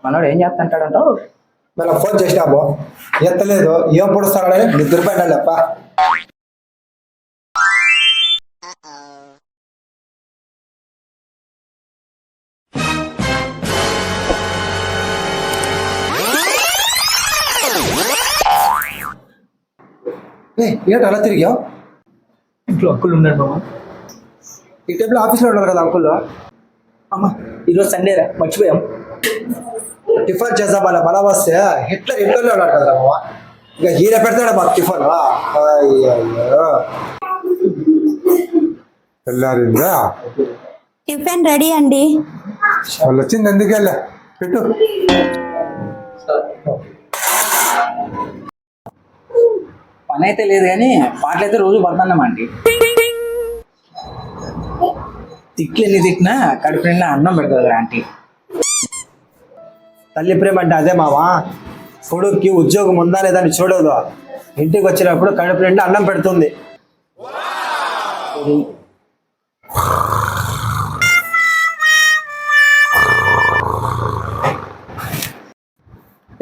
మనోడు ఏం చేస్తుంటాడంటావు? మళ్ళీ ఫోన్ చేసినాము ఎత్తలేదు, ఏం పొడుస్తాడని నిద్రపోయినా లేప్ప. ఏంటి అలా తిరిగావు? ఇంట్లో అంకుల్ ఉన్నాడు మామ. ఈ టైంలో ఆఫీస్లో ఉండాలి కదా అంకుల్. అమ్మ ఈరోజు సండేరా, మర్చిపోయాం. టిఫిన్ చేద్దాం మళ్ళీ మనం వస్తే హిట్లర్ ఇంట్లోనే ఉన్నాడు కదా మామ. ఇంకా ఈయన పెడతాడు మాకు టిఫిన్. అయ్యో వెళ్ళారిందా? టిఫిన్ రెడీ అండి. వాళ్ళు వచ్చింది ఎందుకెళ్ళా పెట్టు. పని అయితే లేదు కానీ పాటలు అయితే రోజు పడుతున్నాం ఆంటీ. తిట్లు ఎన్ని తిట్టినా కడుపు నిండా అన్నం పెడతారు ఆంటీ. తల్లి ప్రేమ అంటే అదే మావా. కొడుక్కి ఉద్యోగం ఉందా లేదా అని చూడదు, ఇంటికి వచ్చినప్పుడు కడుపు నిండా అన్నం పెడుతుంది.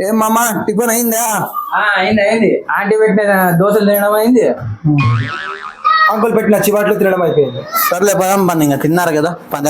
ఏం మామా టిఫిన్ అయిందా? అయింది. ఆంటీ పెట్టిన దోశలు తినడం అయింది, అంకుల్ పెట్టిన చివాట్లు తినడం అయిపోయింది. సర్లే పదం పని, ఇంకా తిన్నారు కదా పద.